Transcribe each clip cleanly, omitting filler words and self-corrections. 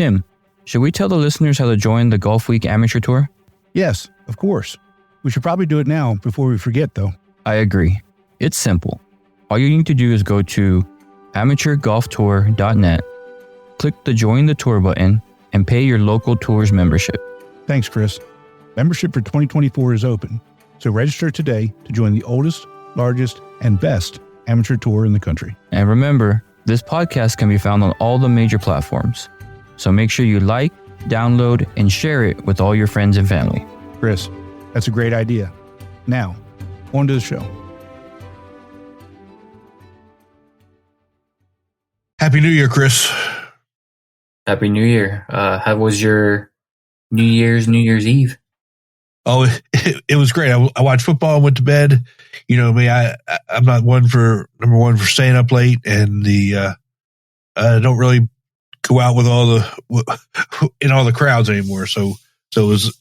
Tim, should we tell the listeners how to join the Golf Week Amateur Tour? Yes, of course. We should probably do it now before we forget, though. I agree. It's simple. All you need to do is go to amateurgolftour.net, click the Join the Tour button, and pay your local tour's membership. Thanks, Chris. Membership for 2024 is open, so register today to join the oldest, largest, and best amateur tour in the country. And remember, this podcast can be found on all the major platforms. So make sure you like, download, and share it with all your friends and family. Chris, that's a great idea. Now, on to the show. Happy New Year, Chris. Happy New Year. How was your New Year's Eve? Oh, it was great. I watched football and went to bed. You know me, I'm not number one for staying up late, and I don't really go out with all the crowds anymore. So it was,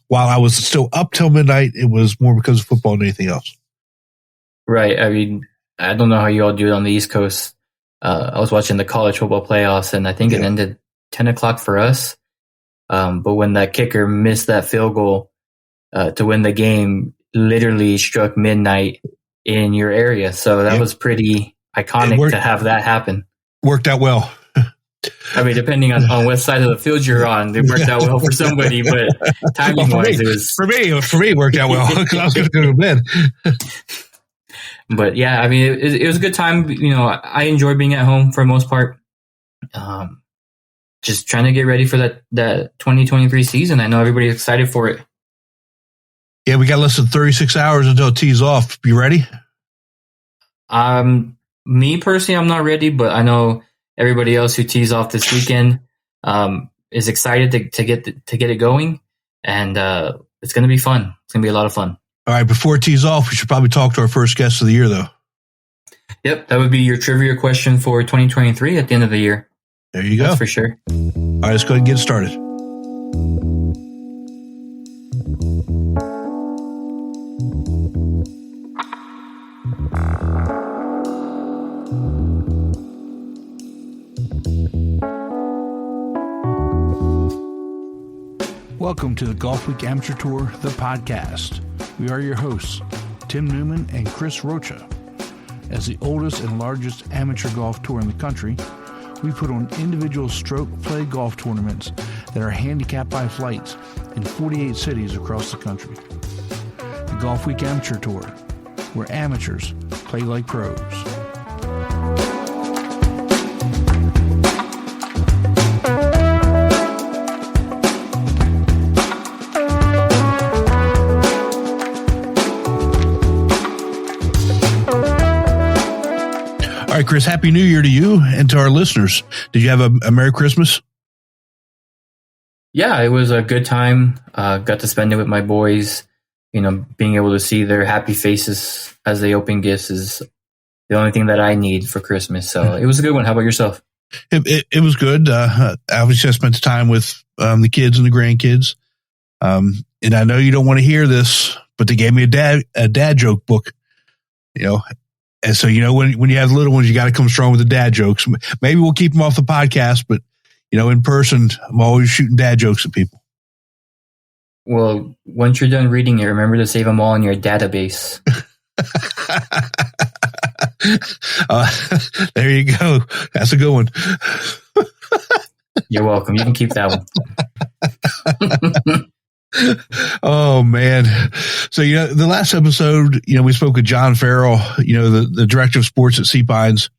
while I was still up till midnight, it was more because of football than anything else. Right. I mean, I don't know how you all do it on the East Coast. I was watching the college football playoffs, and I think it ended 10 o'clock for us. But when that kicker missed that field goal to win the game, literally struck midnight in your area. So that was pretty iconic to have that happen. Worked out well. I mean, depending on what side of the field you're on, it worked out well for somebody, but timing-wise, it was... For me, it worked out well because I was going to go to bed. But yeah, I mean, it was a good time. You know, I enjoy being at home for the most part. Just trying to get ready for that 2023 season. I know everybody's excited for it. Yeah, we got less than 36 hours until it tees off. You ready? Me personally, I'm not ready, but I know everybody else who tees off this weekend is excited to get it going, and it's going to be fun. It's going to be a lot of fun. All right, before it tees off, we should probably talk to our first guest of the year, though. Yep, that would be your trivia question for 2023 at the end of the year. There you go. That's for sure. All right, let's go ahead and get started. Welcome to the Golf Week Amateur Tour, the podcast. We are your hosts, Tim Newman and Chris Rocha. As the oldest and largest amateur golf tour in the country, we put on individual stroke play golf tournaments that are handicapped by flights in 48 cities across the country. The Golf Week Amateur Tour, where amateurs play like pros. All right, Chris, Happy New Year to you and to our listeners. Did you have a Merry Christmas? Yeah, it was a good time. Got to spend it with my boys. You know, being able to see their happy faces as they open gifts is the only thing that I need for Christmas. So it was a good one. How about yourself? It was good. Obviously, I spent the time with the kids and the grandkids. And I know you don't want to hear this, but they gave me a dad joke book, you know. And so, you know, when you have little ones, you got to come strong with the dad jokes. Maybe we'll keep them off the podcast, but, you know, in person, I'm always shooting dad jokes at people. Well, once you're done reading it, remember to save them all in your database. There you go. That's a good one. You're welcome. You can keep that one. Oh, man. So, you know, the last episode, you know, we spoke with John Farrell, you know, the director of sports at Sea Pines.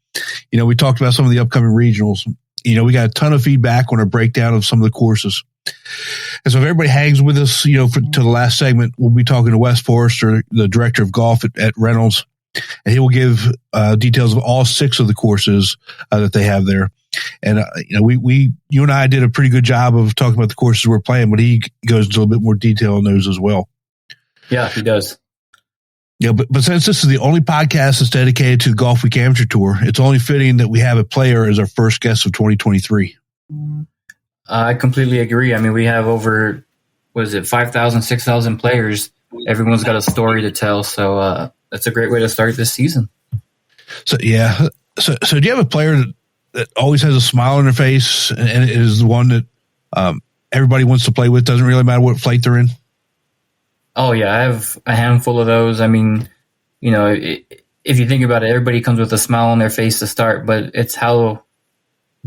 You know, we talked about some of the upcoming regionals. You know, we got a ton of feedback on a breakdown of some of the courses. And so if everybody hangs with us, you know, to the last segment, we'll be talking to Wes Forester, the director of golf at Reynolds, and he will give details of all 6 of the courses that they have there. And, you know, you and I did a pretty good job of talking about the courses we're playing, but he goes into a little bit more detail on those as well. Yeah, he does. Yeah, but since this is the only podcast that's dedicated to the Golf Week Amateur Tour, it's only fitting that we have a player as our first guest of 2023. I completely agree. I mean, we have over, 5,000, 6,000 players. Everyone's got a story to tell. So that's a great way to start this season. So, yeah. So do you have a player that always has a smile on their face, and it is the one that everybody wants to play with. Doesn't really matter what flight they're in. Oh yeah, I have a handful of those. I mean, if you think about it, everybody comes with a smile on their face to start, but it's how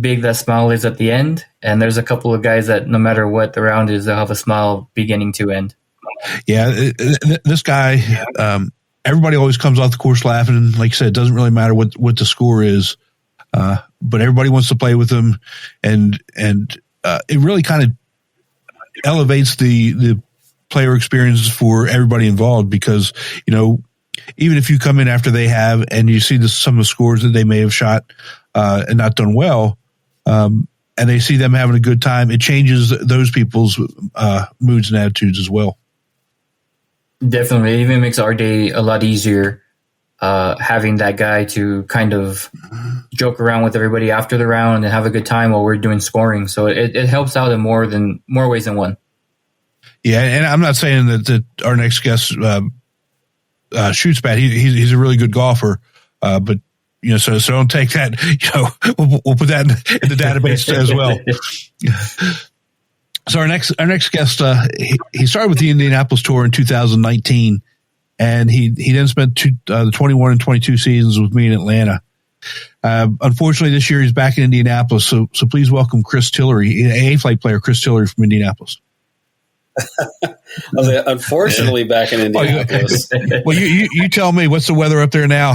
big that smile is at the end. And there's a couple of guys that no matter what the round is, they'll have a smile beginning to end. Yeah, this guy, everybody always comes off the course laughing. And like you said, it doesn't really matter what the score is, but everybody wants to play with him, and it really kind of elevates the player experience for everybody involved, because even if you come in after they have and you see some of the scores that they may have shot and not done well, and they see them having a good time, it changes those people's moods and attitudes as well. Definitely. It even makes our day a lot easier having that guy to kind of joke around with everybody after the round and have a good time while we're doing scoring. So it helps out in more ways than one. Yeah, and I'm not saying that our next guest shoots bad. He's a really good golfer, but so don't take that. We'll put that in the database as well. So our next guest, he started with the Indianapolis Tour in 2019, and he then spent the 21 and 22 seasons with me in Atlanta. Unfortunately, this year he's back in Indianapolis. So please welcome Chris Tillery, a flight player, Chris Tillery from Indianapolis. Unfortunately, back in Indianapolis. Well, you tell me, what's the weather up there now?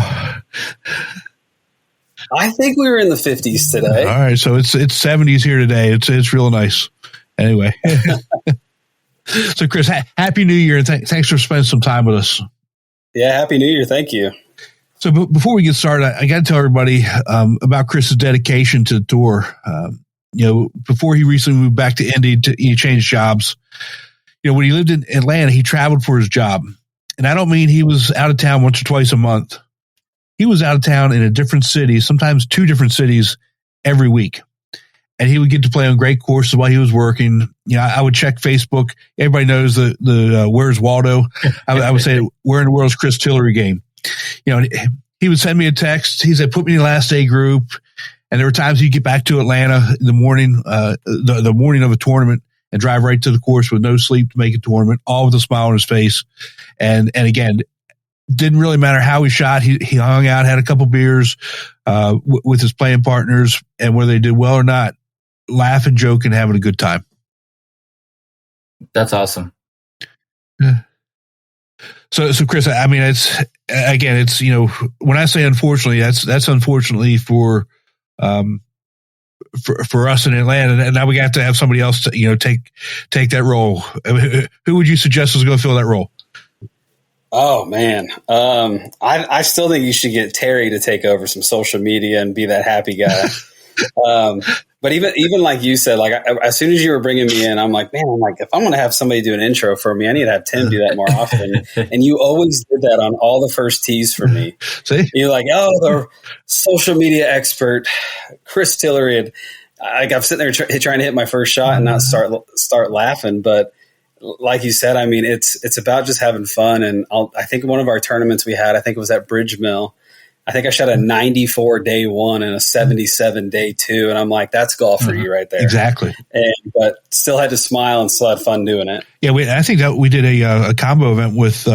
I think we were in the 50s today. All right, so it's 70s here today. It's real nice. Anyway, so Chris, Happy New Year, and thanks for spending some time with us. Yeah, Happy New Year. Thank you. So before we get started, I got to tell everybody about Chris's dedication to the tour. Before he recently moved back to Indy, he changed jobs. When he lived in Atlanta, he traveled for his job. And I don't mean he was out of town once or twice a month. He was out of town in a different city, sometimes two different cities every week. And he would get to play on great courses while he was working. I would check Facebook. Everybody knows the Where's Waldo? I would say, where in the world's Chris Tillery game? He would send me a text. He said, put me in the last day group. And there were times he'd get back to Atlanta in the morning, the morning of a tournament, and drive right to the course with no sleep to make a tournament, all with a smile on his face. And again, didn't really matter how he shot. He hung out, had a couple beers with his playing partners, and whether they did well or not, laugh and joke and having a good time. That's awesome. Yeah. So Chris, I mean, it's when I say unfortunately, that's unfortunately for us in Atlanta, and now we got to have somebody else to take that role. Who would you suggest is going to fill that role? Oh man, I still think you should get Terry to take over some social media and be that happy guy. But even like you said, like as soon as you were bringing me in, I'm like, if I'm going to have somebody do an intro for me, I need to have Tim do that more often. And you always did that on all the first tees for me. See? You're like, the social media expert, Chris Tillery. And I'm sitting there trying to hit my first shot and not start laughing. But like you said, I mean, it's about just having fun. And I think one of our tournaments we had, I think it was at Bridge Mill. I think I shot a 94 day one and a 77 day two. And I'm like, that's golf for you right there. Exactly. But still had to smile and still had fun doing it. Yeah. I think that we did a combo event with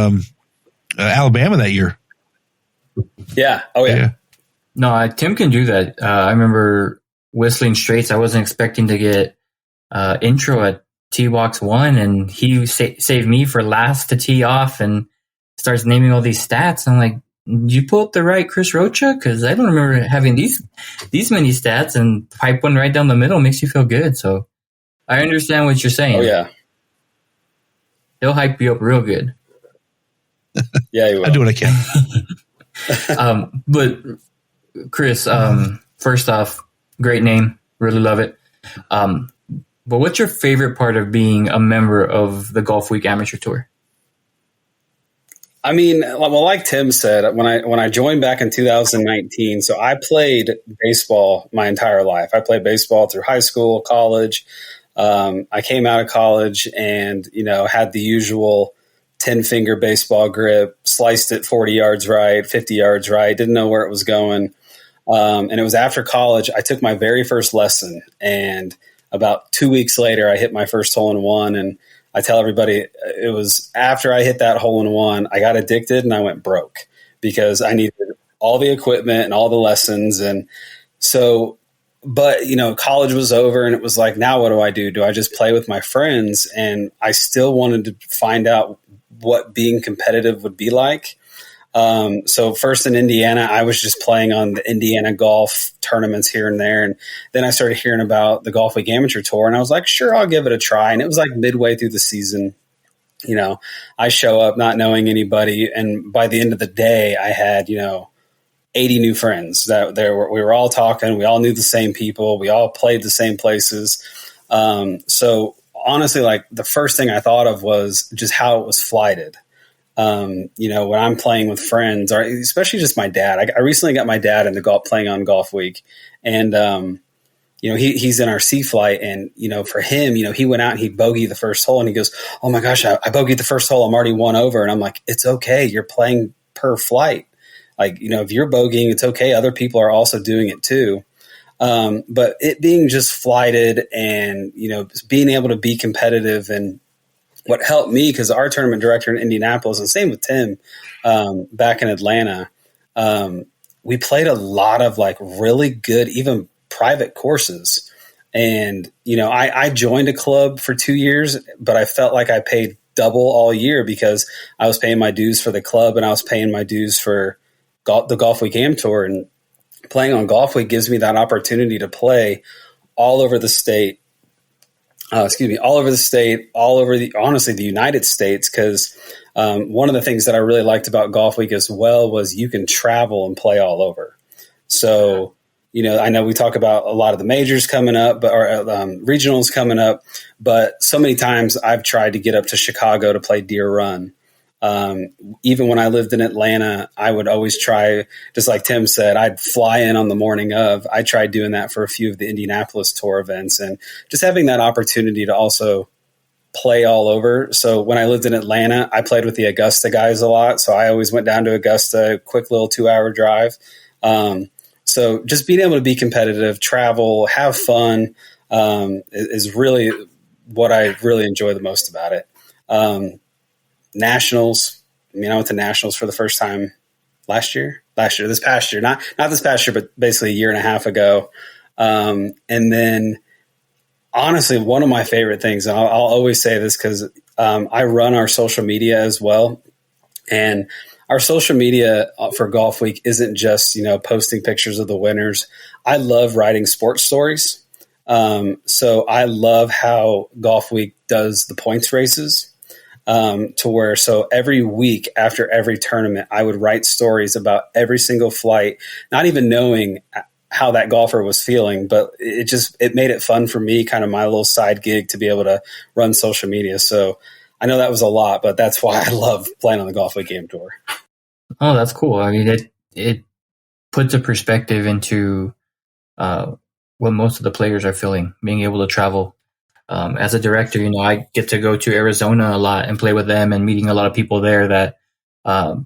Alabama that year. Yeah. Oh yeah. No, Tim can do that. I remember whistling straights. I wasn't expecting to get intro at T-Box 1, and he saved me for last to tee off and starts naming all these stats. I'm like, did you pull up the right Chris Rocha? Because I don't remember having these many stats, and pipe one right down the middle makes you feel good. So I understand what you're saying. Oh, yeah. He'll hype you up real good. Yeah, he will. I do what I can. But Chris, first off, great name. Really love it. But what's your favorite part of being a member of the Golf Week Amateur Tour? I mean, well, like Tim said, when I joined back in 2019, so I played baseball my entire life. I played baseball through high school, college. I came out of college and, had the usual 10-finger baseball grip, sliced it 40 yards right, 50 yards right, didn't know where it was going. And it was after college. I took my very first lesson, and about 2 weeks later, I hit my first hole in one. And I tell everybody it was after I hit that hole in one, I got addicted and I went broke because I needed all the equipment and all the lessons. And so, but college was over, and it was like, now what do I do? Do I just play with my friends? And I still wanted to find out what being competitive would be like. So first in Indiana, I was just playing on the Indiana golf tournaments here and there. And then I started hearing about the Golf Week Amateur Tour, and I was like, sure, I'll give it a try. And it was like midway through the season, I show up not knowing anybody. And by the end of the day, I had, 80 new friends that we were all talking. We all knew the same people. We all played the same places. So honestly, like the first thing I thought of was just how it was flighted. When I'm playing with friends, or especially just my dad, I recently got my dad into playing on Golf Week, and, he's in our C flight, and, for him, he went out and he bogeyed the first hole, and he goes, oh my gosh, I bogeyed the first hole. I'm already one over. And I'm like, it's okay. You're playing per flight. Like, if you're bogeying, it's okay. Other people are also doing it too. But it being just flighted and, being able to be competitive, and what helped me, because our tournament director in Indianapolis, and same with Tim, back in Atlanta, we played a lot of like really good, even private courses. And, I joined a club for 2 years, but I felt like I paid double all year because I was paying my dues for the club and I was paying my dues for the Golf Week Am Tour. And playing on Golf Week gives me that opportunity to play all over the state. All over the state, honestly, the United States, because one of the things that I really liked about Golf Week as well was you can travel and play all over. So, I know we talk about a lot of the majors coming up, or regionals coming up, but so many times I've tried to get up to Chicago to play Deer Run. Even when I lived in Atlanta, I would always try, just like Tim said, I'd fly in on the morning of. I tried doing that for a few of the Indianapolis tour events, and just having that opportunity to also play all over. So when I lived in Atlanta, I played with the Augusta guys a lot. So I always went down to Augusta, quick little 2-hour drive. So just being able to be competitive, travel, have fun, is really what I really enjoy the most about it. Nationals. I went to Nationals for the first time this past year, not this past year, but basically a year and a half ago. And then honestly, one of my favorite things, and I'll always say this because I run our social media as well. And our social media for Golf Week isn't just, posting pictures of the winners. I love writing sports stories. So I love how Golf Week does the points races. To where, so every week after every tournament, I would write stories about every single flight, not even knowing how that golfer was feeling, but it made it fun for me, kind of my little side gig to be able to run social media. So I know that was a lot, but that's why I love playing on the Golf Week Am Tour. Oh, that's cool. I mean, it puts a perspective into what most of the players are feeling, being able to travel. As a director, I get to go to Arizona a lot and play with them, and meeting a lot of people there that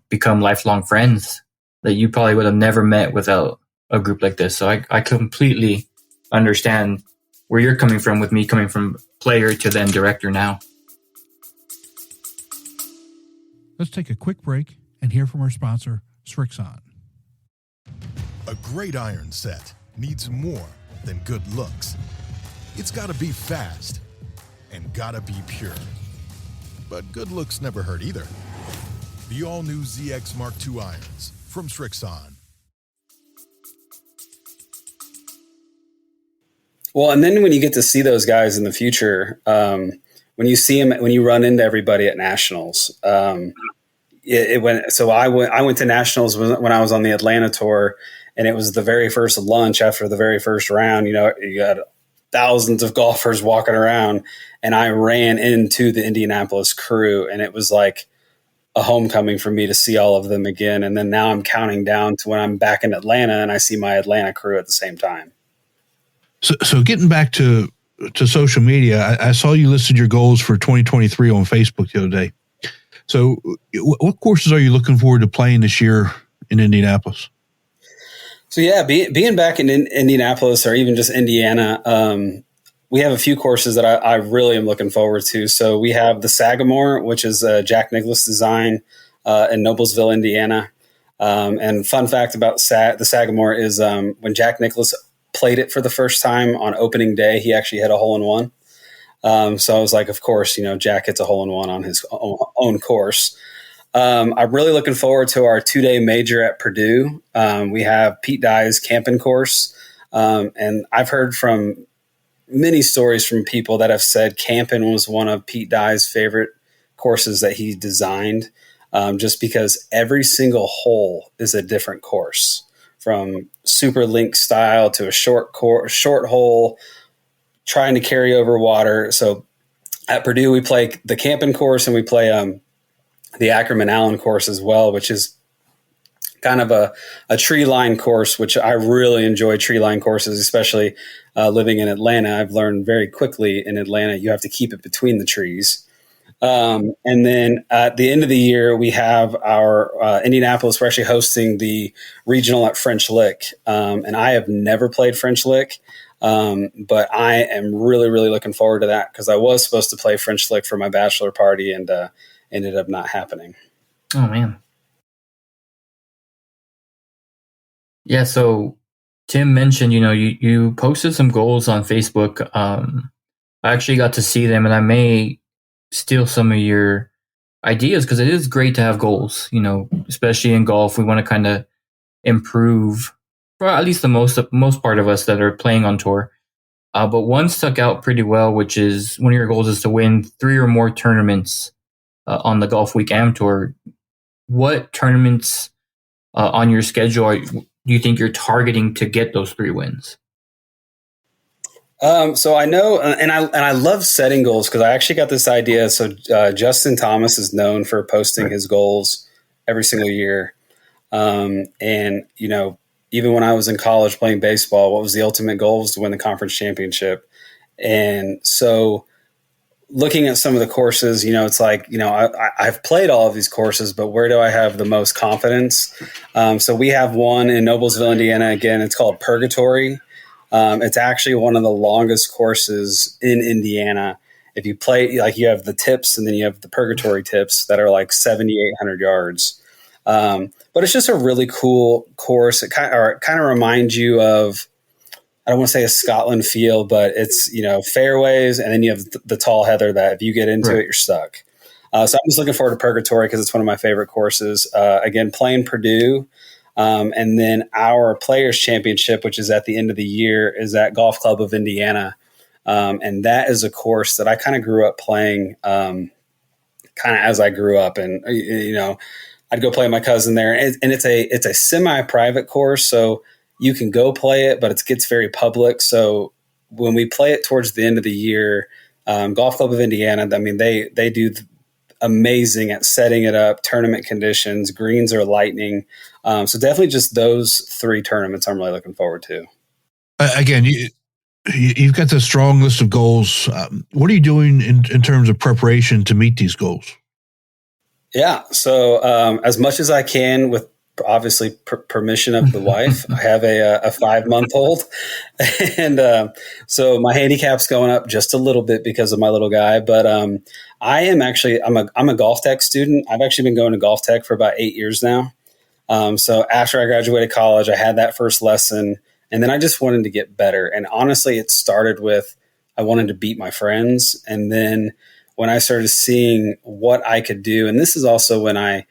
become lifelong friends that you probably would have never met without a group like this. So I completely understand where you're coming from, with me coming from player to then director now. Let's take a quick break and hear from our sponsor, Srixon. A great iron set needs more than good looks. It's gotta be fast and gotta be pure. But good looks never hurt either. The all-new ZX Mark II irons from Srixon. Well, and then when you get to see those guys in the future, when you see them, when you run into everybody at Nationals, it went. So I went to Nationals when I was on the Atlanta tour, and it was the very first lunch after the very first round. You got thousands of golfers walking around, and I ran into the Indianapolis crew, and it was like a homecoming for me to see all of them again. And then now I'm counting down to when I'm back in Atlanta and I see my Atlanta crew at the same time. So getting back to social media, I saw you listed your goals for 2023 on Facebook the other day. So what courses are you looking forward to playing this year in Indianapolis? So yeah, being back in Indianapolis or even just Indiana, we have a few courses that I really am looking forward to. So we have the Sagamore, which is a Jack Nicklaus design in Noblesville, Indiana. And fun fact about the Sagamore is when Jack Nicklaus played it for the first time on opening day, he actually hit a hole-in-one. So I was like, of course, Jack hits a hole-in-one on his own course. I'm really looking forward to our 2-day major at Purdue. We have Pete Dye's camping course. And I've heard from many stories from people that have said camping was one of Pete Dye's favorite courses that he designed, just because every single hole is a different course, from super link style to a short hole, trying to carry over water. So at Purdue, we play the camping course and we play the Ackerman Allen course as well, which is kind of a tree line course, which I really enjoy tree line courses, especially living in Atlanta. I've learned very quickly in Atlanta, you have to keep it between the trees. And then at the end of the year, we have our Indianapolis. We're actually hosting the regional at French Lick. And I have never played French Lick. But I am really, really looking forward to that because I was supposed to play French Lick for my bachelor party and ended up not happening. Oh, man. Yeah, so Tim mentioned, you posted some goals on Facebook. I actually got to see them, and I may steal some of your ideas because it is great to have goals, especially in golf. We want to kind of improve, for at least the most part of us that are playing on tour. But one stuck out pretty well, which is one of your goals is to win 3 or more tournaments on the Golf Week Am Tour. What tournaments on your schedule do you think you're targeting to get those 3 wins? So I know, and I love setting goals because I actually got this idea. So Justin Thomas is known for posting his goals every single year. And, even when I was in college playing baseball, what was the ultimate goal was to win the conference championship. And so looking at some of the courses, it's like, I've played all of these courses, but where do I have the most confidence? So we have one in Noblesville, Indiana. Again, it's called Purgatory. It's actually one of the longest courses in Indiana. If you play, like you have the tips and then you have the Purgatory tips that are like 7,800 yards. But it's just a really cool course. It kind of reminds you of, I don't want to say a Scotland feel, but it's, fairways, and then you have the tall heather that if you get into it, you're stuck. So I'm just looking forward to Purgatory because it's one of my favorite courses. Again, playing Purdue. And then our Players Championship, which is at the end of the year, is at Golf Club of Indiana. And that is a course that I kind of grew up playing kind of as I grew up. And, I'd go play with my cousin there. And it's a semi-private course, so you can go play it, but it gets very public. So when we play it towards the end of the year, Golf Club of Indiana, I mean, they do amazing at setting it up, tournament conditions, greens are lightning. So definitely just those 3 tournaments I'm really looking forward to. Again, you've got the strong list of goals. What are you doing in terms of preparation to meet these goals? Yeah. So as much as I can with obviously permission of the wife, I have a 5-month-old. And so my handicap's going up just a little bit because of my little guy. But I am actually, I'm a Golf Tech student. I've actually been going to Golf Tech for about 8 years now. So after I graduated college, I had that first lesson, and then I just wanted to get better. And honestly, it started with, I wanted to beat my friends. And then when I started seeing what I could do, and this is also when I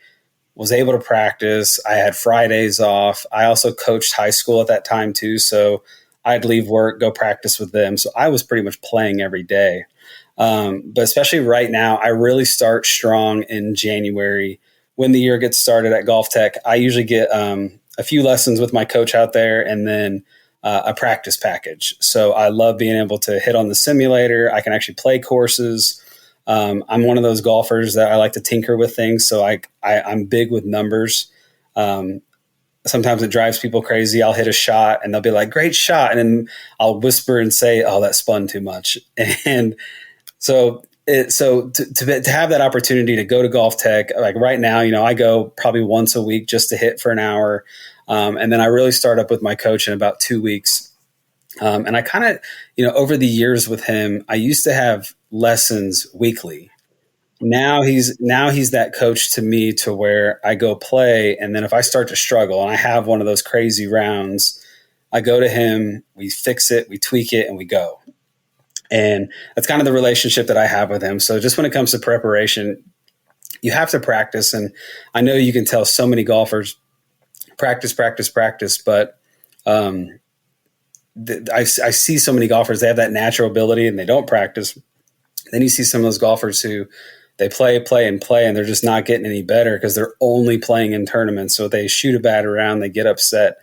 was able to practice, I had Fridays off. I also coached high school at that time too. So I'd leave work, go practice with them. So I was pretty much playing every day. But especially right now, I really start strong in January. When the year gets started at Golf Tech, I usually get a few lessons with my coach out there and then a practice package. So I love being able to hit on the simulator. I can actually play courses. I'm one of those golfers that I like to tinker with things. So I'm big with numbers. Sometimes it drives people crazy. I'll hit a shot and they'll be like, great shot. And then I'll whisper and say, oh, that spun too much. And so to have that opportunity to go to Golf Tech, like right now, I go probably once a week just to hit for an hour. And then I really started up with my coach in about 2 weeks. And I kind of, over the years with him, I used to have lessons weekly. Now he's that coach to me to where I go play. And then if I start to struggle and I have one of those crazy rounds, I go to him, we fix it, we tweak it, and we go. And that's kind of the relationship that I have with him. So just when it comes to preparation, you have to practice. And I know you can tell so many golfers practice, but I see so many golfers, they have that natural ability and they don't practice. Then you see some of those golfers who they play, and they're just not getting any better because they're only playing in tournaments. So they shoot a bad round, they get upset.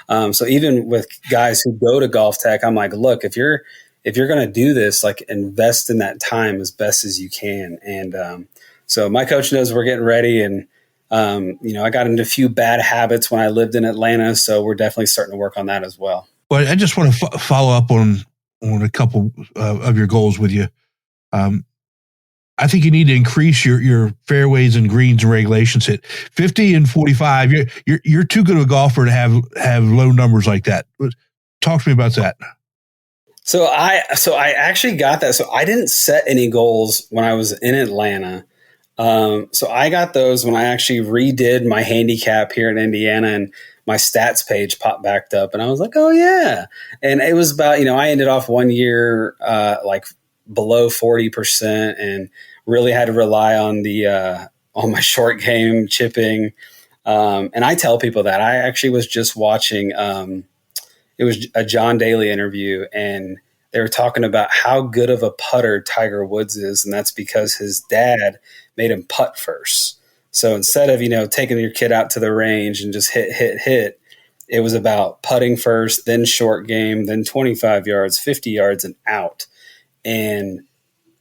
So even with guys who go to Golf Tech, I'm like, look, if you're going to do this, like invest in that time as best as you can. And so my coach knows we're getting ready. And, I got into a few bad habits when I lived in Atlanta. So we're definitely starting to work on that as well. Well, I just want to follow up on a couple of your goals with you. I think you need to increase your fairways and greens and regulations hit 50 and 45. You're too good of a golfer to have low numbers like that. Talk to me about that. So I actually got that. So I didn't set any goals when I was in Atlanta. So I got those when I actually redid my handicap here in Indiana, and my stats page popped back up, and I was like, oh yeah. And it was about, I ended off 1 year, like below 40% and really had to rely on on my short game chipping. And I tell people that I actually was just watching, it was a John Daly interview, and they were talking about how good of a putter Tiger Woods is. And that's because his dad made him putt first. So instead of, taking your kid out to the range and just hit, it was about putting first, then short game, then 25 yards, 50 yards and out. And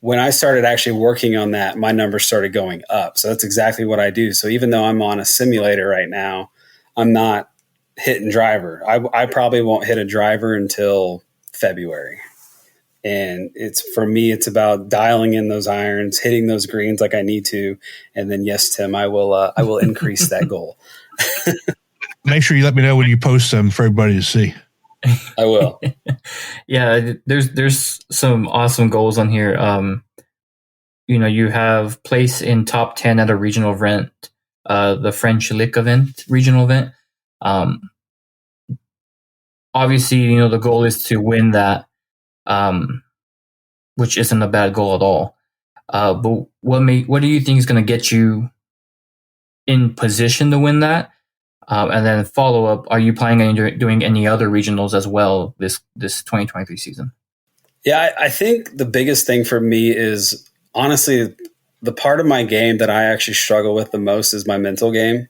when I started actually working on that, my numbers started going up. So that's exactly what I do. So even though I'm on a simulator right now, I'm not hitting driver. I probably won't hit a driver until February. And for me, it's about dialing in those irons, hitting those greens like I need to. And then, yes, Tim, I will increase that goal. Make sure you let me know when you post them for everybody to see. I will. Yeah, there's some awesome goals on here. You have place in top 10 at a regional event, the French Lick regional event. Obviously, the goal is to win that, which isn't a bad goal at all. But what do you think is going to get you in position to win that? And then follow up, are you planning on doing any other regionals as well this 2023 season? Yeah, I think the biggest thing for me is, honestly, the part of my game that I actually struggle with the most is my mental game.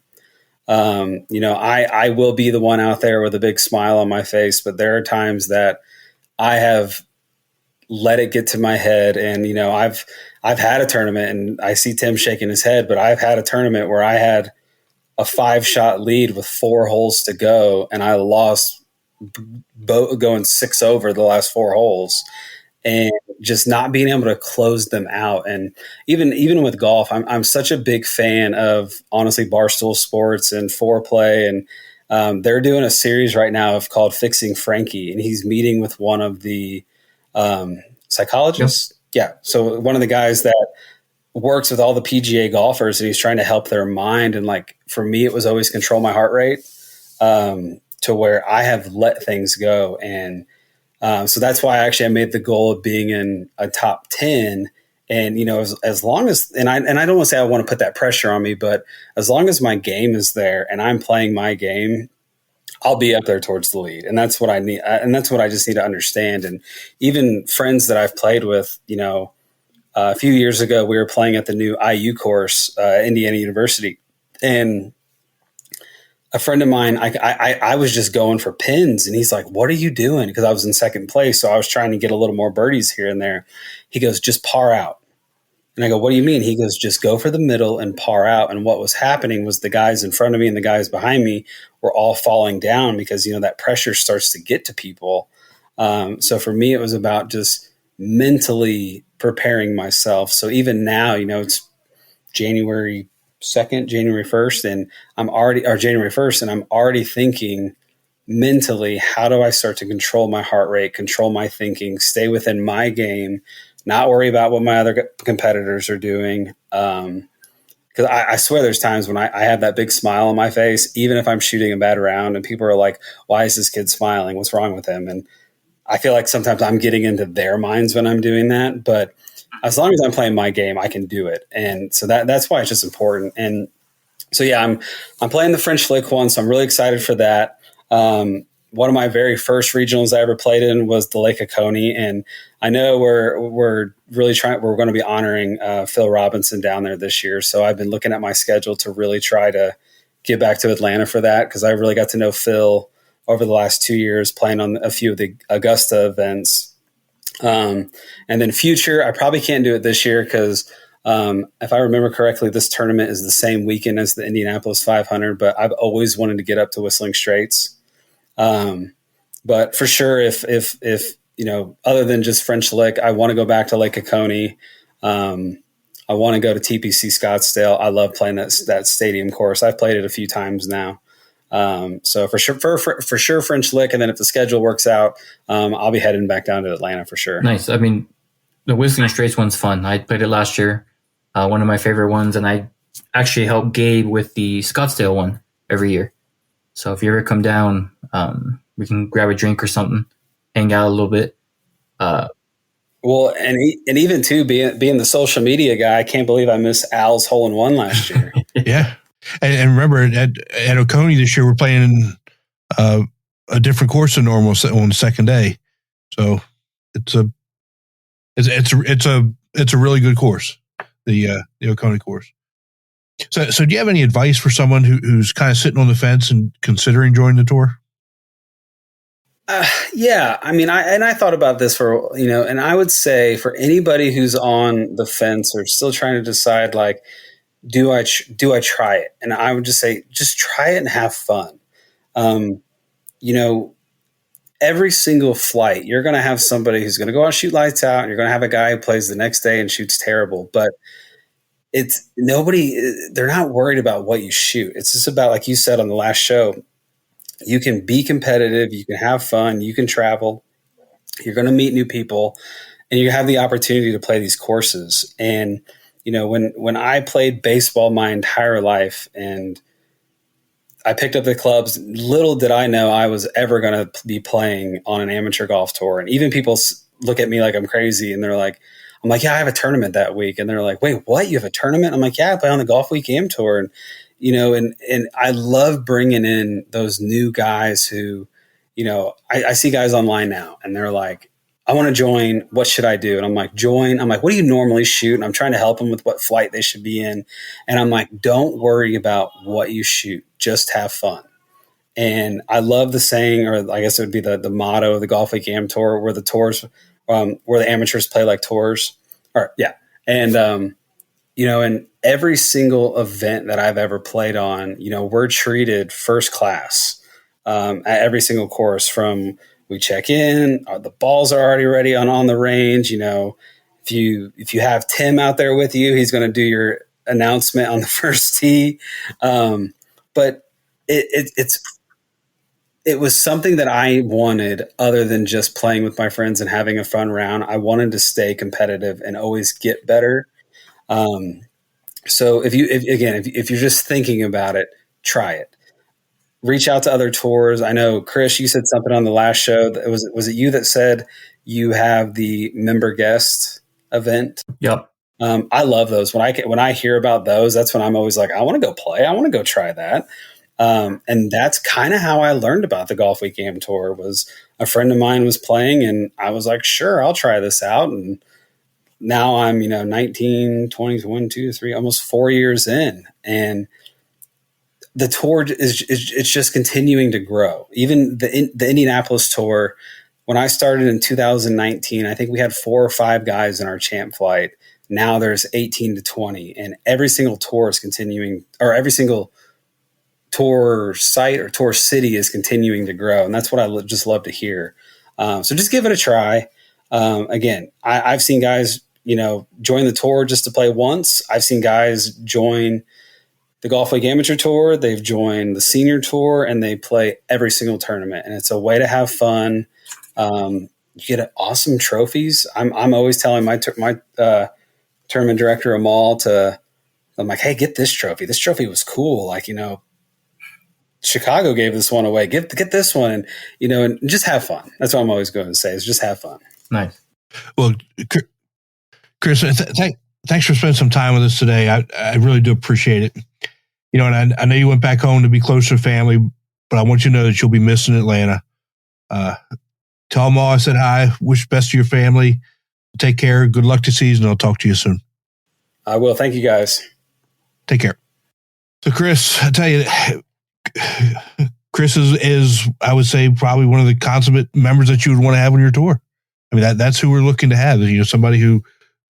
I will be the one out there with a big smile on my face, but there are times that I have let it get to my head. And, I've had a tournament, and I see Tim shaking his head, but I've had a tournament where I had a 5-shot lead with 4 holes to go, and I lost going 6 over the last 4 holes, and just not being able to close them out. And even with golf, I'm such a big fan of, honestly, Barstool Sports and Foreplay, and they're doing a series right now called Fixing Frankie, and he's meeting with one of the psychologists. Yep. Yeah, so one of the guys that works with all the PGA golfers, and he's trying to help their mind. And like, for me, it was always control my heart rate, to where I have let things go. And so that's why I made the goal of being in a top 10. And, as long as, and I don't want to say I want to put that pressure on me, but as long as my game is there and I'm playing my game, I'll be up there towards the lead. And that's what I need. And that's what I just need to understand. And even friends that I've played with, a few years ago, we were playing at the new IU course, Indiana University, and a friend of mine, I was just going for pins, and he's like, "What are you doing?" Because I was in second place, so I was trying to get a little more birdies here and there. He goes, "Just par out," and I go, "What do you mean?" He goes, "Just go for the middle and par out." And what was happening was the guys in front of me and the guys behind me were all falling down because that pressure starts to get to people. So for me, it was about just mentally preparing myself. So even now, it's January 2nd, January 1st, and January 1st, and I'm already thinking mentally, how do I start to control my heart rate, control my thinking, stay within my game, not worry about what my other competitors are doing. Because I swear there's times when I have that big smile on my face, even if I'm shooting a bad round, and people are like, why is this kid smiling? What's wrong with him? And I feel like sometimes I'm getting into their minds when I'm doing that. But as long as I'm playing my game, I can do it. And so that's why it's just important. And so, yeah, I'm playing the French Lick one, so I'm really excited for that. One of my very first regionals I ever played in was the Lake Oconee, and I know we're really we're going to be honoring Phil Robinson down there this year. So I've been looking at my schedule to really try to get back to Atlanta for that, because I really got to know Phil over the last 2 years playing on a few of the Augusta events. And then future, I probably can't do it this year because if I remember correctly, this tournament is the same weekend as the Indianapolis 500, but I've always wanted to get up to Whistling Straits. But for sure, if other than just French Lick, I want to go back to Lake Oconee. I want to go to TPC Scottsdale. I love playing that stadium course. I've played it a few times now. So for sure French Lick. And then if the schedule works out, I'll be heading back down to Atlanta for sure. Nice. I mean, the Whistling Straits one's fun. I played it last year. One of my favorite ones. And I actually help Gabe with the Scottsdale one every year. So if you ever come down, we can grab a drink or something, hang out a little bit. Well, and even too, being the social media guy, I can't believe I missed Al's hole-in-one last year. Yeah. And remember, at Oconee this year, we're playing a different course than normal on the second day. So it's a really good course, the Oconee course. So do you have any advice for someone who's kind of sitting on the fence and considering joining the tour? Yeah, I mean, I thought about this and I would say for anybody who's on the fence or still trying to decide, like, do I try it? And I would just say, just try it and have fun. Every single flight, you're going to have somebody who's going to go out and shoot lights out, and you're going to have a guy who plays the next day and shoots terrible. But they're not worried about what you shoot. It's just about, like you said on the last show, you can be competitive, you can have fun, you can travel, you're going to meet new people, and you have the opportunity to play these courses. And, when I played baseball my entire life and I picked up the clubs, little did I know I was ever going to be playing on an amateur golf tour. And even people look at me like I'm crazy, and I'm like, yeah, I have a tournament that week. And they're like, wait, what? You have a tournament? I'm like, yeah, I play on the Golf Week Am Tour. And, and I love bringing in those new guys who, I see guys online now and they're like, I want to join. What should I do? And I'm like, join. I'm like, what do you normally shoot? And I'm trying to help them with what flight they should be in. And I'm like, don't worry about what you shoot. Just have fun. And I love the saying, or I guess it would be the motto of the Golf Week Am Tour, where the tours, where the amateurs play like tours. And, in every single event that I've ever played on, we're treated first class at every single course. From we check in, the balls are already ready on the range. If you have Tim out there with you, he's going to do your announcement on the first tee. But it was something that I wanted, other than just playing with my friends and having a fun round. I wanted to stay competitive and always get better. So if you're just thinking about it, try it. Reach out to other tours. I know, Chris, you said something on the last show. Was it you that said you have the member guest event? Yep. I love those. When I hear about those, that's when I'm always like, I want to go play. I want to go try that. And that's kind of how I learned about the Golf Week Am Tour. Was a friend of mine was playing, and I was like, sure, I'll try this out. And now I'm, 19, 20, 1, 2, 3, almost 4 years in. And the tour it's just continuing to grow. Even the Indianapolis tour, when I started in 2019, I think we had 4 or 5 guys in our champ flight. Now there's 18 to 20, and every single tour is continuing, or every single tour site or tour city is continuing to grow. And that's what I just love to hear. So just give it a try. Again, I've seen guys, join the tour just to play once. I've seen guys join the Golf League Amateur Tour. They've joined the Senior Tour, and they play every single tournament. And it's a way to have fun. You get awesome trophies. I'm always telling my tournament director Amal I'm like, hey, get this trophy. This trophy was cool. Like, Chicago gave this one away. Get this one, and and just have fun. That's what I'm always going to say is just have fun. Nice. Well, Chris, thanks for spending some time with us today. I really do appreciate it. And I know you went back home to be closer to family, but I want you to know that you'll be missing Atlanta. Tell them all I said hi. Wish best to your family. Take care. Good luck this season. I'll talk to you soon. I will. Thank you, guys. Take care. So, Chris, I tell you, Chris is I would say probably one of the consummate members that you would want to have on your tour. I mean, that's who we're looking to have. Somebody who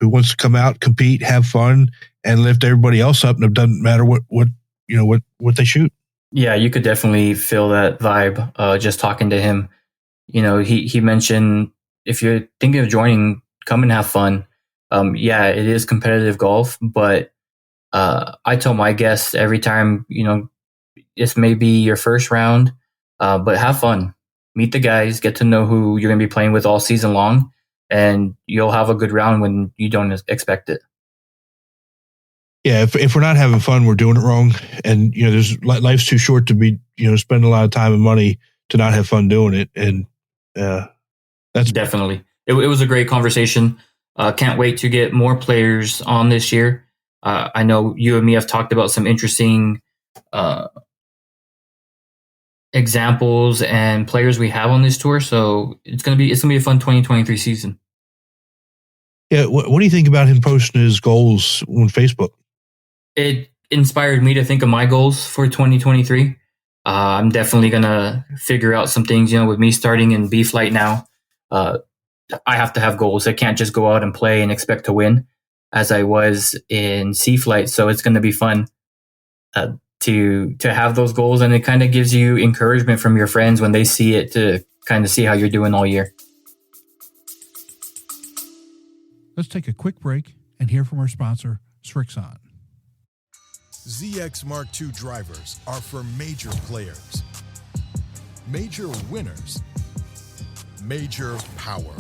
wants to come out, compete, have fun, and lift everybody else up. And it doesn't matter what they shoot. Yeah, you could definitely feel that vibe. Just talking to him, he mentioned if you're thinking of joining, come and have fun. Yeah, it is competitive golf, but I tell my guests every time, this may be your first round, but have fun. Meet the guys, get to know who you're going to be playing with all season long, and you'll have a good round when you don't expect it. Yeah, if we're not having fun, we're doing it wrong. And, life's too short to be, spending a lot of time and money to not have fun doing it. And that's definitely. It was a great conversation. Can't wait to get more players on this year. I know you and me have talked about some interesting examples and players we have on this tour. So it's gonna be a fun 2023 season. Yeah, what do you think about him posting his goals on Facebook? It inspired me to think of my goals for 2023. I'm definitely gonna figure out some things. With me starting in B flight now, I have to have goals. I can't just go out and play and expect to win, as I was in C flight. So it's going to be fun to have those goals, and it kind of gives you encouragement from your friends when they see it to kind of see how you're doing all year. Let's take a quick break and hear from our sponsor, Srixon. ZX Mark II drivers are for major players, major winners, major power.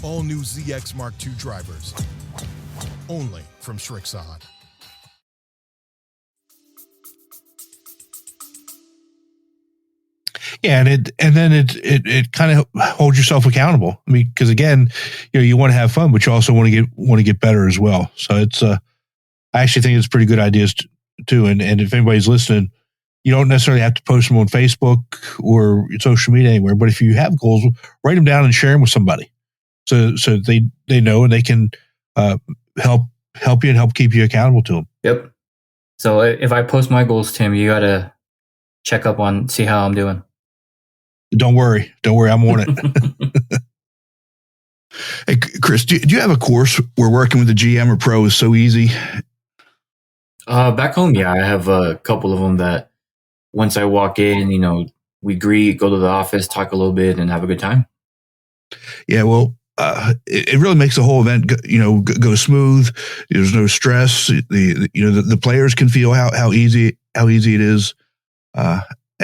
All new ZX Mark II drivers, only from Srixon. Yeah, and then it kind of holds yourself accountable. I mean, because again, you want to have fun, but you also want to get better as well. So it's I actually think it's pretty good ideas too. And if anybody's listening, you don't necessarily have to post them on Facebook or social media anywhere. But if you have goals, write them down and share them with somebody, so they know and they can help you and help keep you accountable to them. Yep. So if I post my goals, Tim, you got to check up on, see how I'm doing. Don't worry, I'm on it. Hey, Chris, do you have a course where working with a GM or pro is so easy? Back home, yeah, I have a couple of them that once I walk in, we greet, go to the office, talk a little bit, and have a good time. Yeah, well, it really makes the whole event go smooth. There's no stress. The players can feel how easy it is.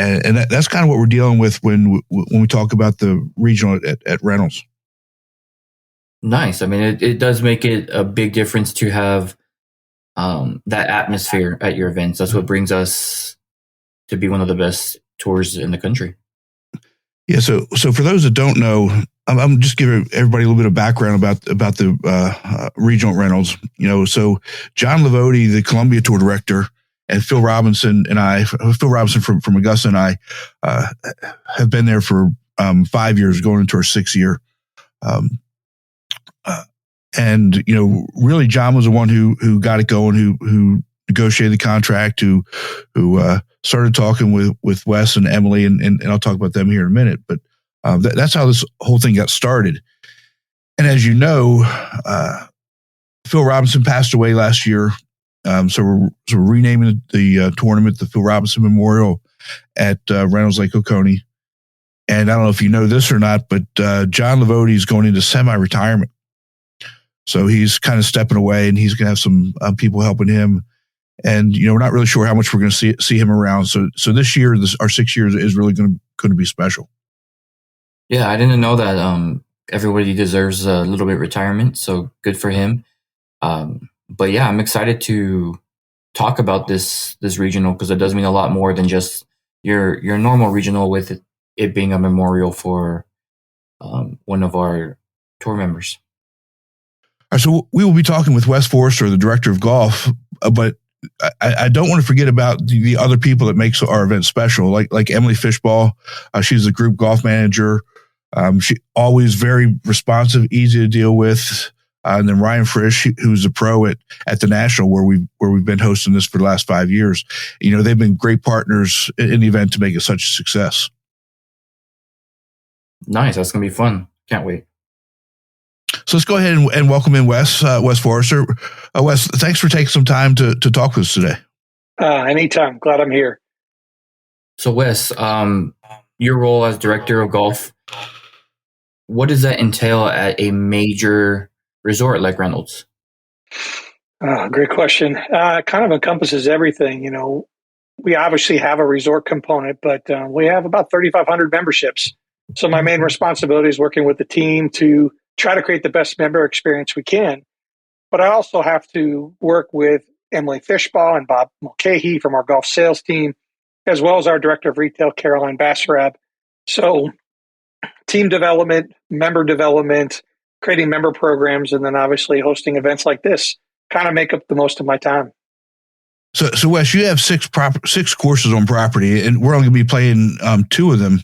And that's kind of what we're dealing with when we talk about the regional at Reynolds. Nice. I mean, it does make it a big difference to have that atmosphere at your events. That's what brings us to be one of the best tours in the country. Yeah. So for those that don't know, I'm just giving everybody a little bit of background about the regional at Reynolds. So John Lavoti, the Columbia Tour director, and Phil Robinson from Augusta and I have been there for 5 years, going into our 6th year. And really, John was the one who got it going, who negotiated the contract, who started talking with Wes and Emily, and I'll talk about them here in a minute. But that's how this whole thing got started. And as you know, Phil Robinson passed away last year. So we're renaming the tournament the Phil Robinson Memorial at Reynolds Lake Oconee. And I don't know if you know this or not, but John Lavoti is going into semi-retirement. So he's kind of stepping away, and he's going to have some people helping him. And, we're not really sure how much we're going to see him around. So this year, our 6 years is really going to be special. Yeah, I didn't know that everybody deserves a little bit of retirement, so good for him. But yeah, I'm excited to talk about this regional because it does mean a lot more than just your normal regional, with it being a memorial for one of our tour members. All right, so we will be talking with Wes Forester, the director of golf, but I don't want to forget about the other people that makes our event special, like Emily Fishball. She's the group golf manager. She always very responsive, easy to deal with. And then Ryan Frisch, who's a pro at the National, where we've been hosting this for the last 5 years. They've been great partners in the event to make it such a success. Nice, that's gonna be fun. Can't wait. So let's go ahead and welcome in Wes Forester. Wes, thanks for taking some time to talk with us today. Anytime. Glad I'm here. So Wes, your role as director of golf, what does that entail at a major resort like Reynolds? Great question. Kind of encompasses everything. We obviously have a resort component, but we have about 3,500 memberships. So my main responsibility is working with the team to try to create the best member experience we can. But I also have to work with Emily Fishball and Bob Mulcahy from our golf sales team, as well as our director of retail, Caroline Bassarab. So team development, member development, creating member programs, and then obviously hosting events like this kind of make up the most of my time. So Wes, you have six courses on property, and we're only going to be playing 2 of them.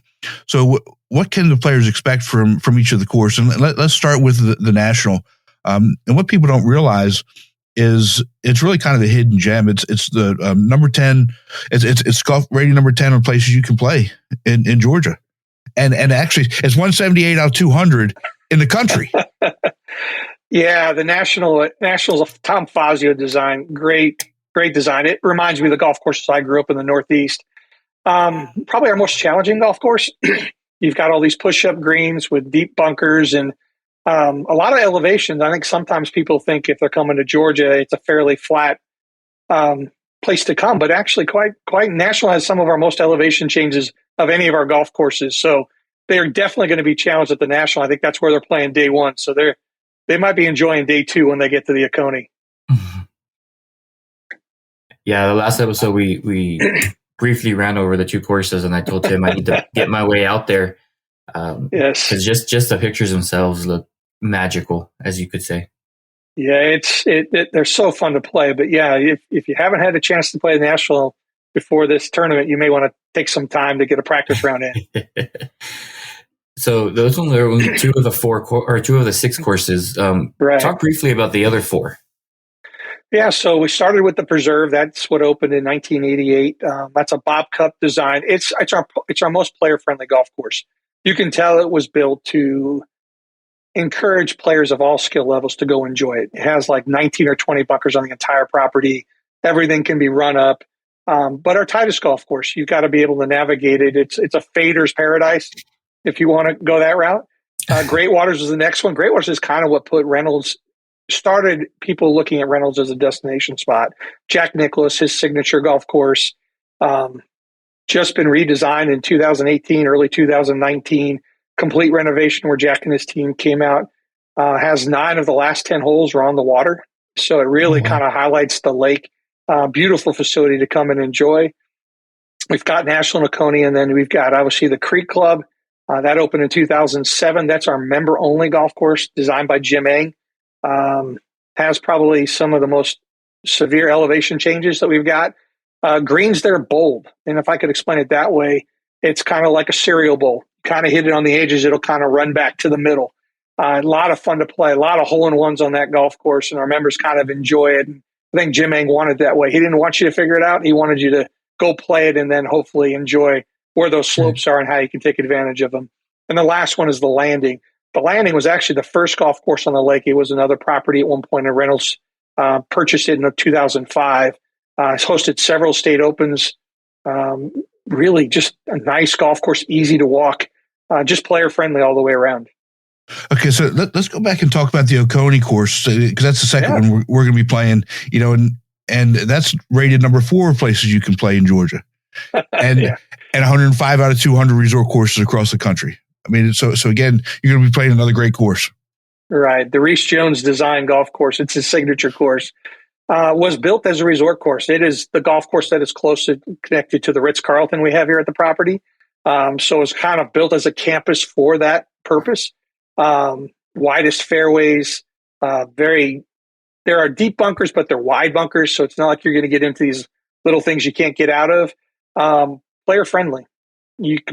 So what can the players expect from each of the courses? And let's start with the National. And what people don't realize is it's really kind of a hidden gem. It's the number 10. It's golf rating number 10 on places you can play in Georgia, and actually it's 178 out of 200 in the country. Yeah, the National's a Tom Fazio design. Great design. It reminds me of the golf courses I grew up in the Northeast. Probably our most challenging golf course. You've got all these push-up greens with deep bunkers and a lot of elevations. I think sometimes people think if they're coming to Georgia, it's a fairly flat place to come, but actually quite National has some of our most elevation changes of any of our golf courses. So they are definitely going to be challenged at the National. I think that's where they're playing day 1. So they might be enjoying day 2 when they get to the Oconee. Yeah, the last episode we briefly ran over the 2 courses, and I told Tim I need to get my way out there. Yes, because just the pictures themselves look magical, as you could say. Yeah, they're so fun to play. But yeah, if you haven't had a chance to play the National before this tournament, you may want to take some time to get a practice round in. So those are only 2 of the 2 of the 6 courses. Right. Talk briefly about the other 4. Yeah, so we started with the Preserve. That's what opened in 1988. That's a Bob Cup design. It's our most player-friendly golf course. You can tell it was built to encourage players of all skill levels to go enjoy it. It has like 19 or 20 bunkers on the entire property. Everything can be run up. But our tightest golf course, you've got to be able to navigate it. It's a fader's paradise if you want to go that route. Great Waters is the next one. Great Waters is kind of what put Reynolds started people looking at Reynolds as a destination spot. Jack Nicklaus, his signature golf course, just been redesigned in 2018, early 2019, complete renovation where Jack and his team came out. Has 9 of the last 10 holes are on the water. So it really kind of highlights the lake. Beautiful facility to come and enjoy. We've got National Oconee, and then we've got obviously the Creek Club. That opened in 2007. That's our member-only golf course designed by Jim Eng. Has probably some of the most severe elevation changes that we've got. Greens there bold. And if I could explain it that way, it's kind of like a cereal bowl. Kind of hit it on the edges, it'll kind of run back to the middle. A lot of fun to play, a lot of hole-in-ones on that golf course, and our members kind of enjoy it. And I think Jim Eng wanted that way. He didn't want you to figure it out. He wanted you to go play it and then hopefully enjoy where those slopes are and how you can take advantage of them. And the last one is the Landing. The Landing was actually the first golf course on the lake. It was another property at one point, and Reynolds purchased it in 2005. It's hosted several state opens. Really just a nice golf course, easy to walk, just player-friendly all the way around. Okay, so let's go back and talk about the Oconee course, because that's the second one we're going to be playing. And and that's rated number 4 places you can play in Georgia, and Yeah. and 105 out of 200 resort courses across the country. I mean, so again, you're going to be playing another great course. Right. The Reese Jones design golf course, it's his signature course, was built as a resort course. It is the golf course that is closely connected to the Ritz-Carlton we have here at the property. So it's kind of built as a campus for that purpose. Widest fairways, there are deep bunkers, but they're wide bunkers. So it's not like you're going to get into these little things you can't get out of. Player friendly.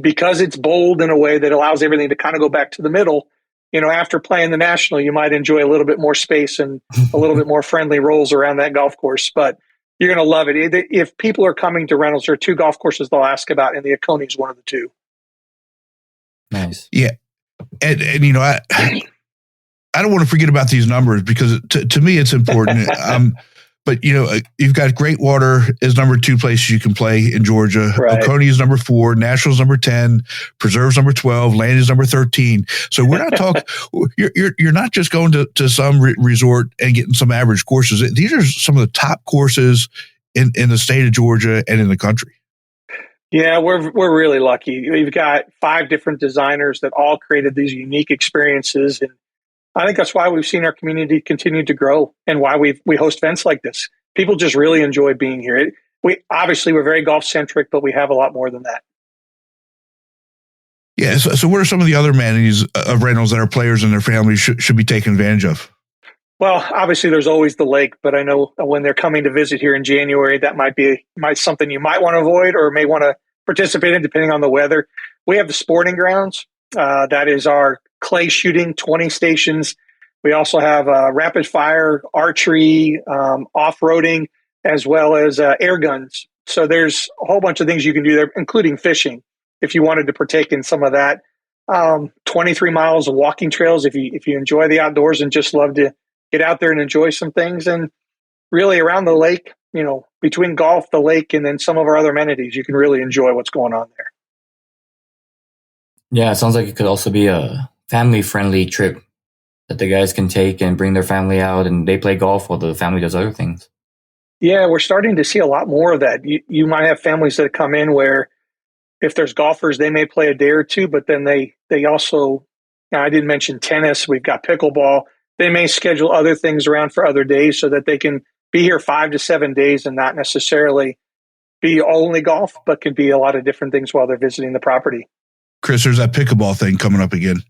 Because it's bold in a way that allows everything to kind of go back to the middle. After playing the National, you might enjoy a little bit more space and a little bit more friendly rolls around that golf course, but you're going to love it. If people are coming to Reynolds, there are 2 golf courses they'll ask about, and the Oconee is one of the 2. Nice. Yeah. And I don't want to forget about these numbers because to me it's important. But you've got Great Water is number 2 place you can play in Georgia. Right. Oconee is number 4, National's number 10, Preserve's number 12, Land is number 13. So we're not talking. you're not just going to some resort and getting some average courses. These are some of the top courses in the state of Georgia and in the country. Yeah, we're really lucky. We've got 5 different designers that all created these unique experiences, and I think that's why we've seen our community continue to grow and why we host events like this. People just really enjoy being here. We're very golf centric, but we have a lot more than that. Yeah. So what are some of the other amenities of Reynolds that our players and their families should be taking advantage of? Well, obviously there's always the lake, but I know when they're coming to visit here in January, that might be something you might want to avoid or may want to participate in depending on the weather. We have the sporting grounds. That is our clay shooting, 20 stations. We also have rapid fire, archery, off-roading, as well as air guns. So there's a whole bunch of things you can do there, including fishing, if you wanted to partake in some of that. 23 miles of walking trails if you enjoy the outdoors and just love to get out there and enjoy some things. And really around the lake, between golf, the lake, and then some of our other amenities, you can really enjoy what's going on there. Yeah, it sounds like it could also be a family-friendly trip that the guys can take and bring their family out and they play golf while the family does other things. Yeah, we're starting to see a lot more of that. You might have families that come in where if there's golfers, they may play a day or 2, but then they also, I didn't mention tennis, we've got pickleball. They may schedule other things around for other days so that they can be here 5 to 7 days and not necessarily be only golf, but can be a lot of different things while they're visiting the property. Chris, there's that pickleball thing coming up again.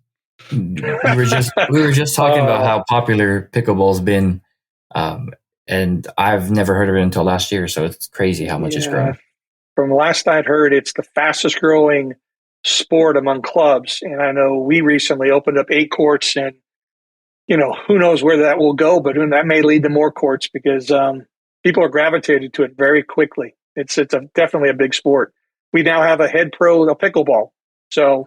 We were just talking about how popular pickleball's been, and I've never heard of it until last year. So it's crazy how much it's grown. From last I'd heard, it's the fastest growing sport among clubs, and I know we recently opened up 8 courts, and who knows where that will go, but that may lead to more courts because people are gravitated to it very quickly. It's definitely a big sport. We now have a head pro of pickleball. So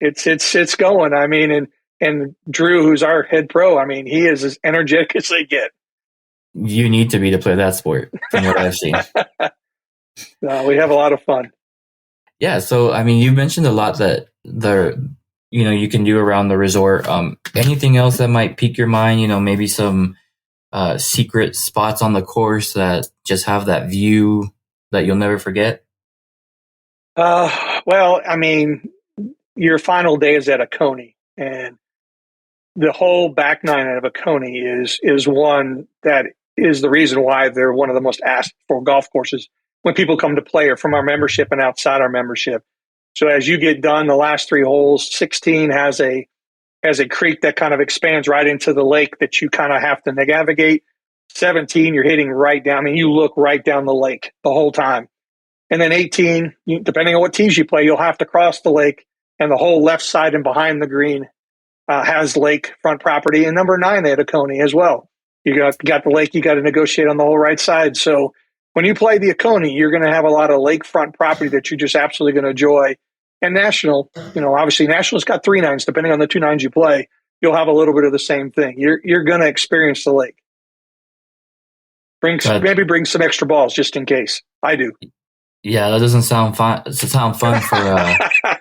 it's going. I mean, and Drew, who's our head pro, I mean, he is as energetic as they get. You need to be to play that sport, from what I've seen. We have a lot of fun. Yeah. So, I mean, you mentioned a lot that you can do around the resort. Anything else that might pique your mind? Maybe some secret spots on the course that just have that view that you'll never forget. Well, I mean, your final day is at Oconee, and the whole back 9 of Oconee is one that is the reason why they're one of the most asked for golf courses when people come to play, or from our membership and outside our membership. So as you get done, the last 3 holes, 16 has a creek that kind of expands right into the lake that you kind of have to navigate. 17, you're hitting right down. I mean, you look right down the lake the whole time. And then 18, depending on what tees you play, you'll have to cross the lake, and the whole left side and behind the green has lake front property. And number 9, they had Oconee as well. You got the lake, you got to negotiate on the whole right side. So when you play the Oconee, you're going to have a lot of lakefront property that you're just absolutely going to enjoy. And National, obviously National's got 3 9s. Depending on the 2 9s you play, you'll have a little bit of the same thing. You're going to experience the lake. Maybe bring some extra balls just in case. I do. Yeah, that doesn't sound fun. It sounds fun for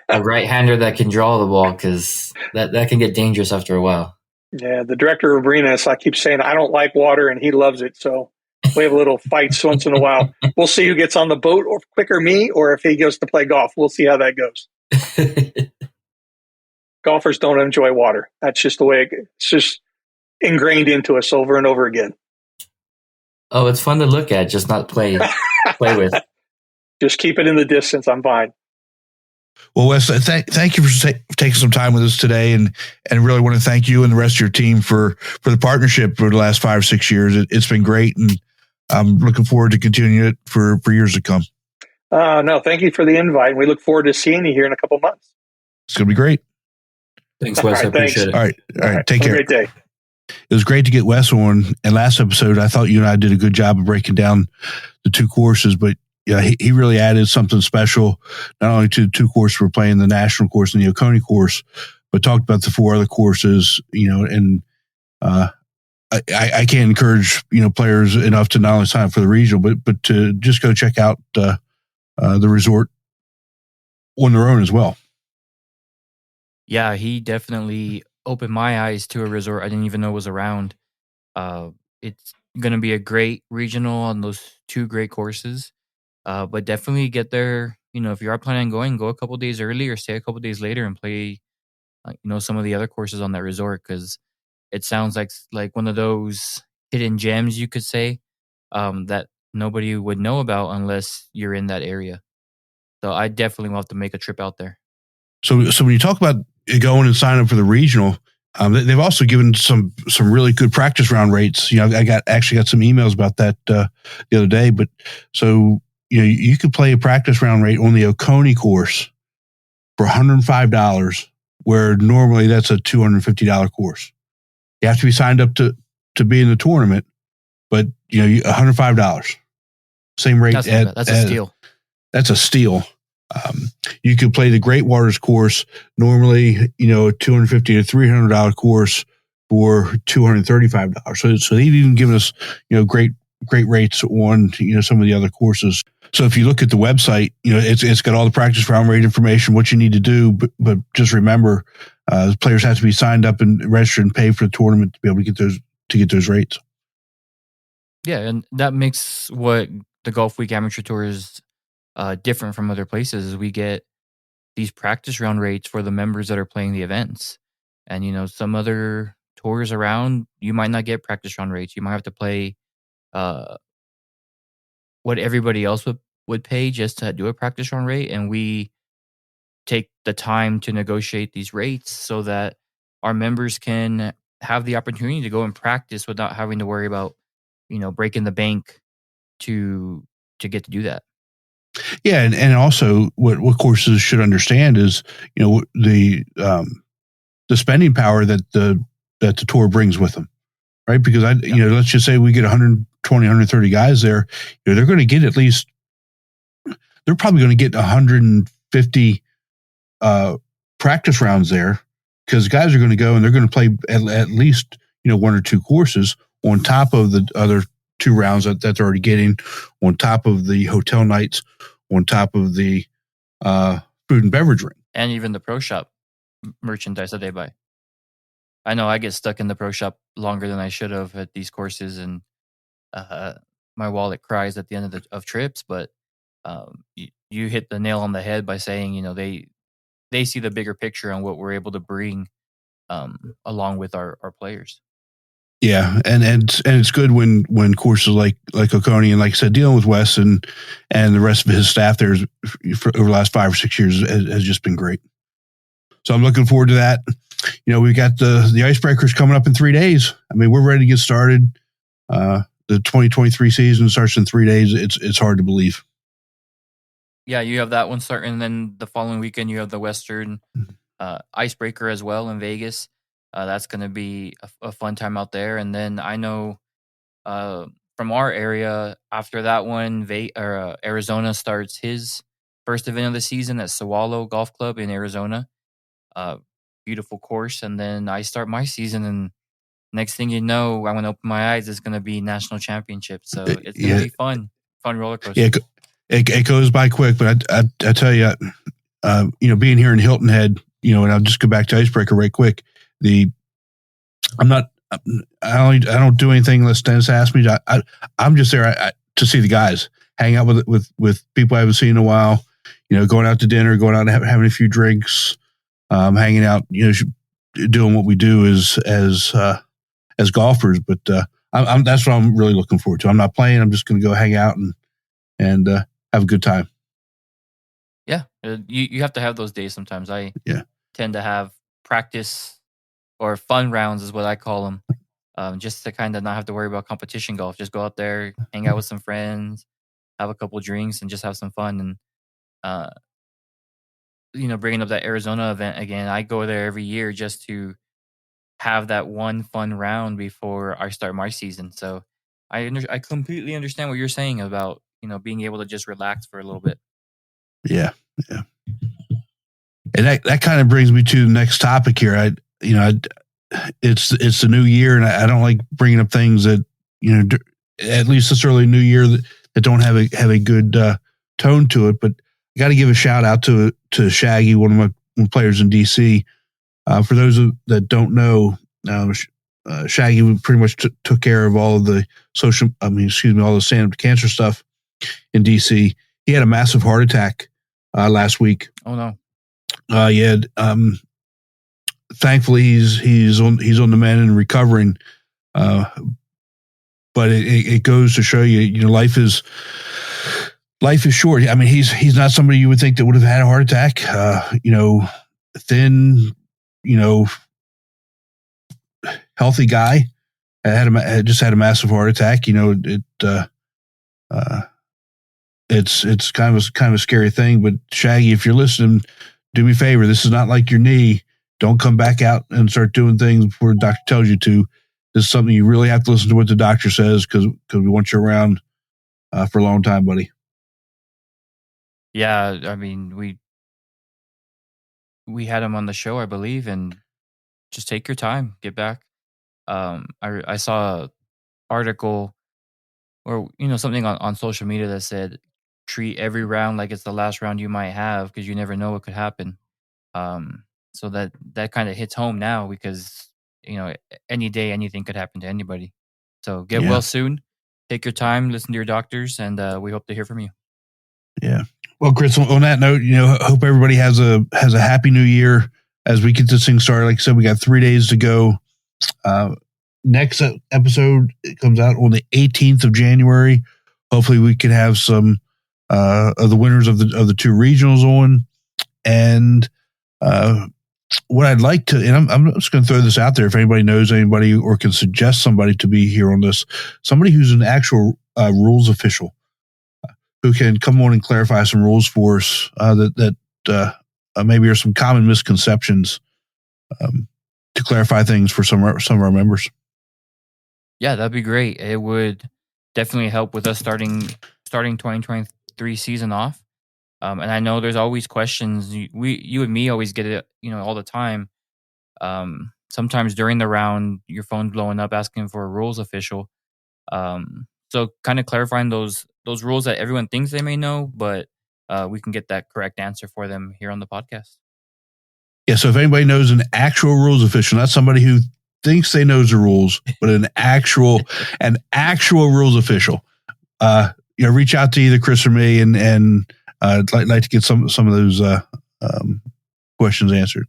a right-hander that can draw the ball, because that can get dangerous after a while. Yeah, the director of arenas, I keep saying I don't like water, and he loves it. So We have little fights once in a while. We'll see who gets on the boat or quicker, me, or if he goes to play golf. We'll see how that goes. Golfers don't enjoy water. That's just the way it's just ingrained into us over and over again. Oh, it's fun to look at, just not play with. Just keep it in the distance. I'm fine. Well, Wes, thank you for taking some time with us today, and really want to thank you and the rest of your team for the partnership for the last 5 or 6 years. It's been great, and I'm looking forward to continuing it for years to come. No, thank you for the invite. We look forward to seeing you here in a couple months. It's going to be great. Thanks, Wes. I appreciate it. All right. Take care. Have a great day. It was great to get Wes on. And last episode, I thought you and I did a good job of breaking down the 2 courses, but yeah, he really added something special, not only to the 2 courses we're playing, the national course and the Oconee course, but talked about the 4 other courses, and I can't encourage, players enough to not only sign up for the regional, but to just go check out the resort on their own as well. Yeah, he definitely opened my eyes to a resort I didn't even know was around. It's going to be a great regional on those 2 great courses. But definitely get there. If you are planning on going, go a couple days early or stay a couple days later and play, some of the other courses on that resort, because it sounds like one of those hidden gems, you could say, that nobody would know about unless you're in that area. So I definitely will have to make a trip out there. So when you talk about going and signing up for the regional, they've also given some really good practice round rates. I got some emails about that the other day. But so you could play a practice round rate on the Oconee course for $105, where normally that's a $250 course. You have to be signed up to be in the tournament, but $105, same rate. That's a steal. That's a steal. You could play the Great Waters course, normally, a $250 to $300 course for $235. So they've even given us, great rates on, some of the other courses. So if you look at the website, it's got all the practice round rate information, what you need to do, but just remember, players have to be signed up and registered and pay for the tournament to be able to get those rates. Yeah, and that makes what the Golf Week Amateur Tour is different from other places. Is we get these practice round rates for the members that are playing the events, and some other tours around, you might not get practice round rates. You might have to play what everybody else would pay just to do a practice round rate, and we take the time to negotiate these rates so that our members can have the opportunity to go and practice without having to worry about breaking the bank to get to do that. Yeah, and also what courses should understand is the spending power that the tour brings with them, right? Because let's just say we get 120, 130 guys there, they're going to get they're probably going to get 150 practice rounds there, because guys are going to go and they're going to play at least 1 or 2 courses on top of the other 2 rounds that they're already getting, on top of the hotel nights, on top of the food and beverage ring, and even the pro shop merchandise that they buy. I know I get stuck in the pro shop longer than I should have at these courses, and my wallet cries at the end of trips. But you hit the nail on the head by saying they see the bigger picture on what we're able to bring along with our players. Yeah, and it's good when courses like Oconee, and like I said, dealing with Wes and the rest of his staff there for over the last 5 or 6 years has just been great. So I'm looking forward to that. We've got the icebreakers coming up in 3 days. I mean, we're ready to get started. The 2023 season starts in 3 days. It's hard to believe. Yeah, you have that one starting, and then the following weekend you have the Western Icebreaker as well in Vegas. That's going to be a fun time out there. And then I know from our area, after that one, Arizona starts his first event of the season at Sawalo Golf Club in Arizona. Beautiful course. And then I start my season, and next thing you know, I want to open my eyes, it's going to be national championship. So it's going to be fun roller coaster. Yeah, it goes by quick, but I tell you, being here in Hilton Head, and I'll just go back to Icebreaker right quick. I'm not I don't do anything unless Dennis asks me. I'm just there to see the guys, hang out with people I haven't seen in a while. Going out to dinner, going out and having a few drinks, hanging out. Doing what we do as golfers. But that's what I'm really looking forward to. I'm not playing. I'm just going to go hang out and have a good time. Yeah, you have to have those days sometimes. I tend to have practice or fun rounds is what I call them, just to kind of not have to worry about competition golf. Just go out there, hang out with some friends, have a couple drinks, and just have some fun. And bringing up that Arizona event again, I go there every year just to have that one fun round before I start my season. So I completely understand what you're saying about being able to just relax for a little bit. Yeah. And that kind of brings me to the next topic here. It's the new year, and I don't like bringing up things that at least this early new year that don't have a good tone to it. But I got to give a shout out to Shaggy, one of my players in DC. For those that don't know, Shaggy pretty much took care of all of the all the stand-up to cancer stuff in DC. He had a massive heart attack last week. Oh no! Thankfully, he's on the mend and recovering. But it goes to show you, life is short. I mean, he's not somebody you would think that would have had a heart attack. Thin, healthy guy had just had a massive heart attack. It's kind of a scary thing. But Shaggy, if you're listening, do me a favor. This is not like your knee. Don't come back out and start doing things before the doctor tells you to. This is something you really have to listen to what the doctor says because we want you around for a long time, buddy. Yeah, I mean, we had him on the show, I believe, and just take your time, get back. I saw an article or something on social media that said treat every round like it's the last round you might have because you never know what could happen. So that kind of hits home now because any day anything could happen to anybody. So get well soon, take your time, listen to your doctors, and we hope to hear from you. Yeah. Well, Chris, on that note, hope everybody has a happy new year as we get this thing started. Like I said, we got 3 days to go. Next episode comes out on the 18th of January. Hopefully we can have some of the winners of the two regionals on. And what I'd like to, and I'm just going to throw this out there. If anybody knows anybody or can suggest somebody to be here on this, somebody who's an actual rules official who can come on and clarify some rules for us that maybe are some common misconceptions to clarify things for some of our members. Yeah, that'd be great. It would definitely help with us starting 2023 season off. And I know there's always questions. You and me always get it, all the time. Sometimes during the round, your phone's blowing up asking for a rules official. So kind of clarifying those rules that everyone thinks they may know, but we can get that correct answer for them here on the podcast. Yeah. So if anybody knows an actual rules official, not somebody who thinks they knows the rules, but an actual rules official, reach out to either Chris or me, and I'd like to get some of those questions answered.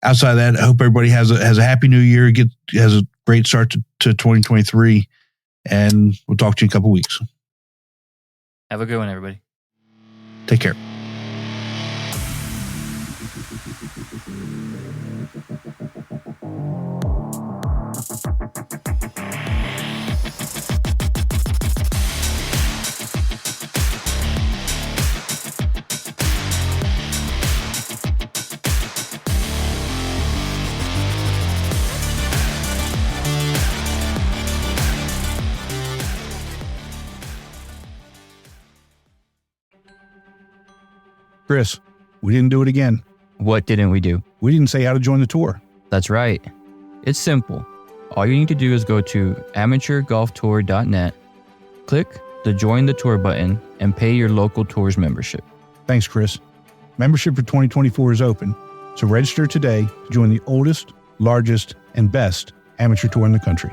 Outside of that, I hope everybody has a happy new year. Has a great start to 2023, and we'll talk to you in a couple weeks. Have a good one, everybody. Take care. Chris, we didn't do it again. What didn't we do? We didn't say how to join the tour. That's right. It's simple. All you need to do is go to amateurgolftour.net, click the Join the Tour button, and pay your local tour's membership. Thanks, Chris. Membership for 2024 is open, so register today to join the oldest, largest, and best amateur tour in the country.